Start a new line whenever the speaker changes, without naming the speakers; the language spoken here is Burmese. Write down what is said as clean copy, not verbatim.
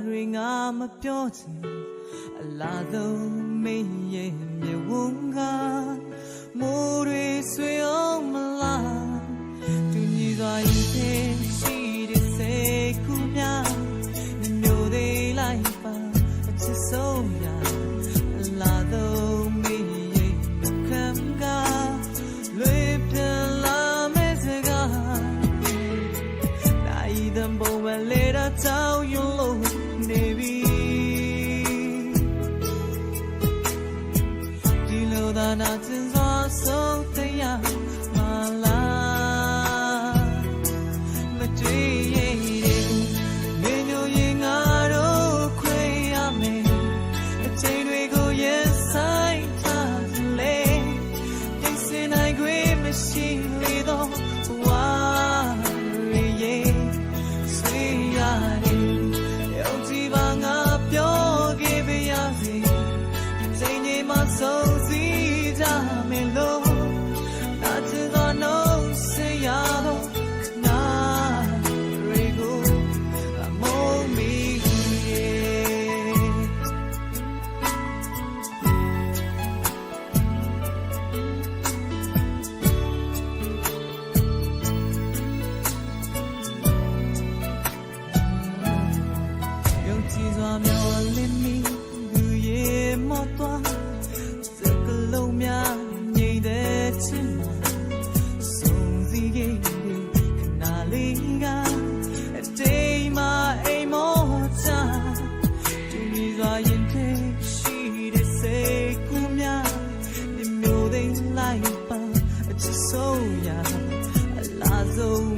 တွေငါမပြောချင်အလားဆုံးမင်းရဲ့မြေဝန်းကမိုးတွေဆွေအောင်မလားတူညီစွာရင်ရှိတဲ့စိတ်ကူးများမျိုးသေးလိုက်ပါအချစ်ဆုံးရအလားဆုံးမင်းရဲ့ခံကလွေပြလာမဲ့စကားနိုင်တဲ့ဘဝလေတော့တောင်းယူလို့နေပြီဒီလိုသာနာကျင်စွာဆုံးတရားမလားမတွေ့ရတဲ့မင်းတို့ရင်ငါတို့ခွေရမယ်အချိန်တွေကိုရင်ဆိုင်ထားလေပြင်ဆင်နိုင်ခွင့်မရှိလေတော့ဝါရီဆွေရတယ်ရောက်ကြည့်ပါငါပြောခဲ့ပါရစေချိန်ကြီးမှဆုံးစီကြမယ်လို့နာချင်သောနှုတ်ဆက်ရတော့နာရီကိုအမုန်းမိရုပ်ကြည်စွာမျောလင်းမိလူရဲ့မော့သွားစကလုံးများငြိမ့်တဲ့ချစ်မှာဆုံးစီခဲ့တဲ့ခဏလေးကအတိမ်မှာအိမ်မောချတူညီစွာရင်ထဲရှိတဲ့စိတ်ကူးများဒီမျိုးသိလိုက်ပါအချစ်ဆုံးရအလားဆုံး